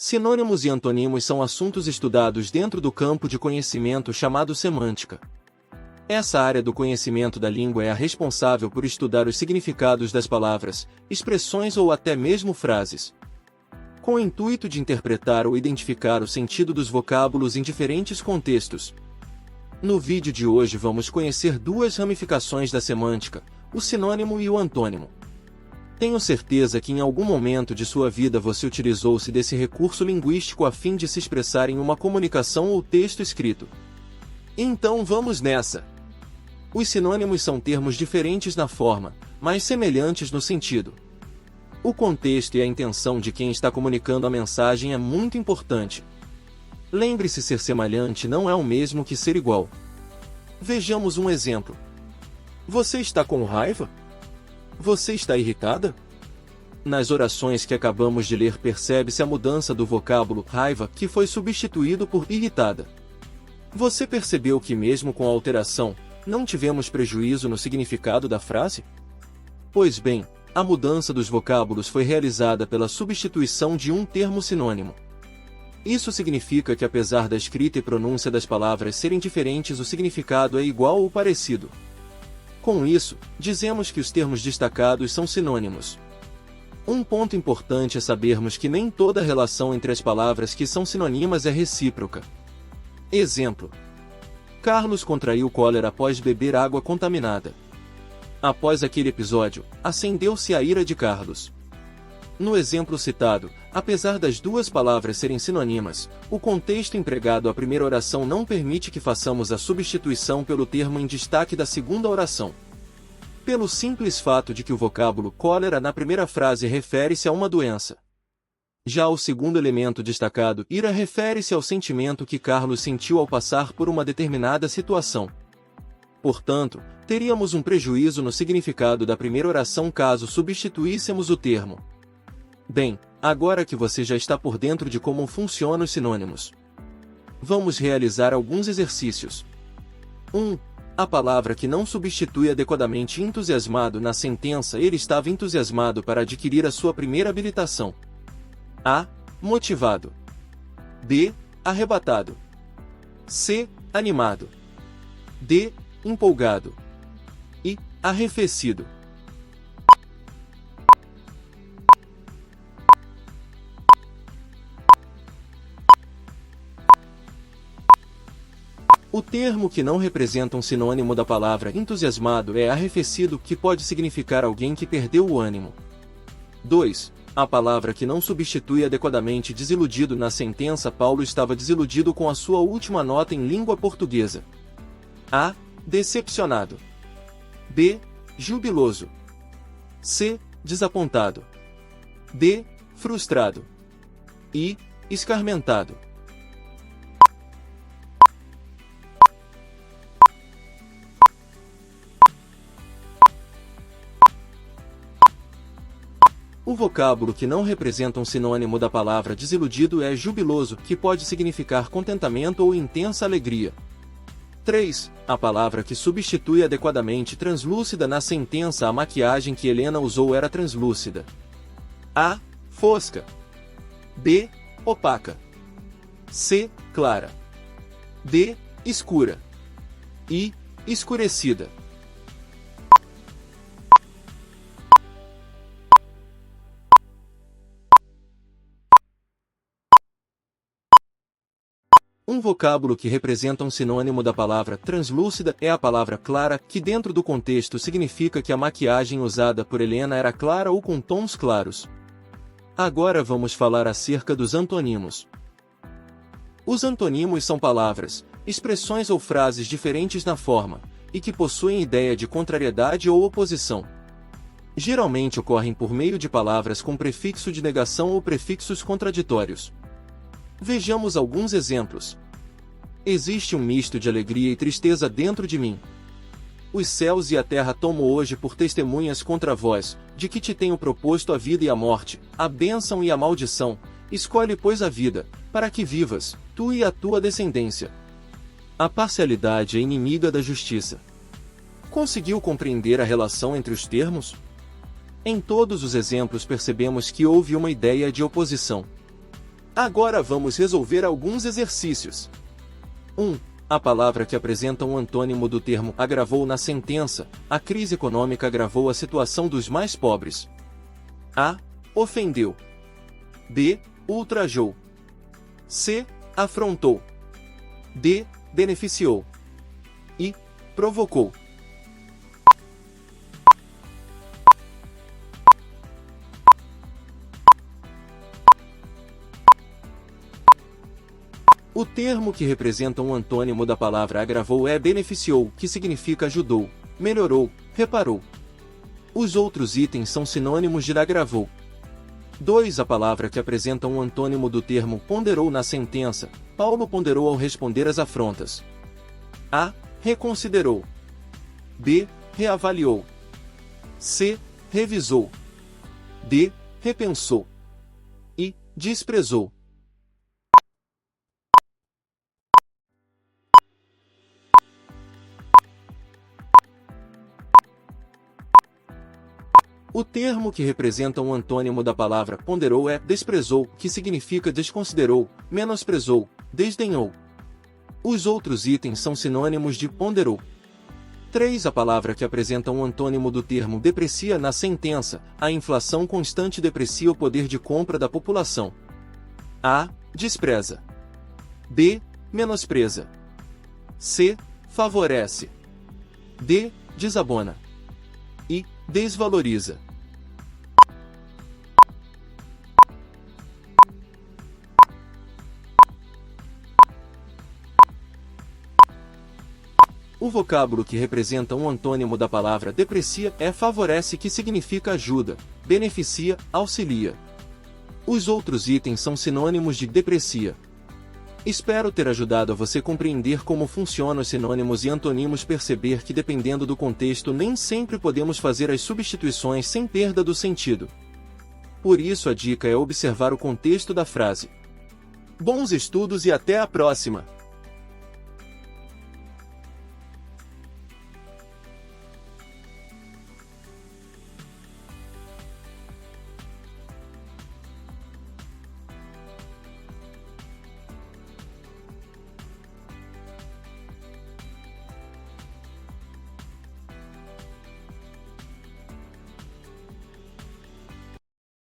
Sinônimos e antonímos são assuntos estudados dentro do campo de conhecimento chamado semântica. Essa área do conhecimento da língua é a responsável por estudar os significados das palavras, expressões ou até mesmo frases, com o intuito de interpretar ou identificar o sentido dos vocábulos em diferentes contextos. No vídeo de hoje vamos conhecer duas ramificações da semântica, o sinônimo e o antônimo. Tenho certeza que em algum momento de sua vida você utilizou-se desse recurso linguístico a fim de se expressar em uma comunicação ou texto escrito. Então vamos nessa! Os sinônimos são termos diferentes na forma, mas semelhantes no sentido. O contexto e a intenção de quem está comunicando a mensagem é muito importante. Lembre-se, ser semelhante não é o mesmo que ser igual. Vejamos um exemplo. Você está com raiva? Você está irritada? Nas orações que acabamos de ler percebe-se a mudança do vocábulo raiva, que foi substituído por irritada. Você percebeu que mesmo com a alteração, não tivemos prejuízo no significado da frase? Pois bem, a mudança dos vocábulos foi realizada pela substituição de um termo sinônimo. Isso significa que apesar da escrita e pronúncia das palavras serem diferentes, o significado é igual ou parecido. Com isso, dizemos que os termos destacados são sinônimos. Um ponto importante é sabermos que nem toda relação entre as palavras que são sinônimas é recíproca. Exemplo: Carlos contraiu cólera após beber água contaminada. Após aquele episódio, acendeu-se a ira de Carlos. No exemplo citado, apesar das duas palavras serem sinônimas, o contexto empregado à primeira oração não permite que façamos a substituição pelo termo em destaque da segunda oração. Pelo simples fato de que o vocábulo cólera na primeira frase refere-se a uma doença. Já o segundo elemento destacado, ira, refere-se ao sentimento que Carlos sentiu ao passar por uma determinada situação. Portanto, teríamos um prejuízo no significado da primeira oração caso substituíssemos o termo. Bem, agora que você já está por dentro de como funcionam os sinônimos, vamos realizar alguns exercícios. 1. A palavra que não substitui adequadamente entusiasmado na sentença: ele estava entusiasmado para adquirir a sua primeira habilitação. A. Motivado. B. Arrebatado. C. Animado. D. Empolgado. E. Arrefecido. O termo que não representa um sinônimo da palavra entusiasmado é arrefecido, que pode significar alguém que perdeu o ânimo. 2. A palavra que não substitui adequadamente desiludido na sentença: Paulo estava desiludido com a sua última nota em língua portuguesa. A. Decepcionado. B. Jubiloso. C. Desapontado. D. Frustrado. E. Escarmentado. O vocábulo que não representa um sinônimo da palavra desiludido é jubiloso, que pode significar contentamento ou intensa alegria. 3. A palavra que substitui adequadamente translúcida na sentença: a maquiagem que Helena usou era translúcida. A. Fosca. B. Opaca. C. Clara. D. Escura. E. Escurecida. Um vocábulo que representa um sinônimo da palavra translúcida é a palavra clara, que dentro do contexto significa que a maquiagem usada por Helena era clara ou com tons claros. Agora vamos falar acerca dos antonímos. Os antonímos são palavras, expressões ou frases diferentes na forma, e que possuem ideia de contrariedade ou oposição. Geralmente ocorrem por meio de palavras com prefixo de negação ou prefixos contraditórios. Vejamos alguns exemplos. Existe um misto de alegria e tristeza dentro de mim. Os céus e a terra tomo hoje por testemunhas contra vós, de que te tenho proposto a vida e a morte, a bênção e a maldição. Escolhe, pois, a vida, para que vivas, tu e a tua descendência. A parcialidade é inimiga da justiça. Conseguiu compreender a relação entre os termos? Em todos os exemplos percebemos que houve uma ideia de oposição. Agora vamos resolver alguns exercícios. 1. A palavra que apresenta um antônimo do termo agravou na sentença. A crise econômica agravou a situação dos mais pobres. A. Ofendeu. B. Ultrajou. C. Afrontou. D. Beneficiou. E. Provocou. O termo que representa um antônimo da palavra agravou é beneficiou, que significa ajudou, melhorou, reparou. Os outros itens são sinônimos de agravou. 2. A palavra que apresenta um antônimo do termo ponderou na sentença. Paulo ponderou ao responder às afrontas. A. Reconsiderou. B. Reavaliou. C. Revisou. D. Repensou. E. Desprezou. O termo que representa um antônimo da palavra ponderou é desprezou, que significa desconsiderou, menosprezou, desdenhou. Os outros itens são sinônimos de ponderou. 3. A palavra que apresenta um antônimo do termo deprecia na sentença. A inflação constante deprecia o poder de compra da população. A. Despreza. B. Menospreza. C. Favorece. D. Desabona. E. Desvaloriza. O vocábulo que representa um antônimo da palavra deprecia é favorece, que significa ajuda, beneficia, auxilia. Os outros itens são sinônimos de deprecia. Espero ter ajudado a você compreender como funcionam os sinônimos e antonimos, perceber que dependendo do contexto nem sempre podemos fazer as substituições sem perda do sentido. Por isso a dica é observar o contexto da frase. Bons estudos e até a próxima!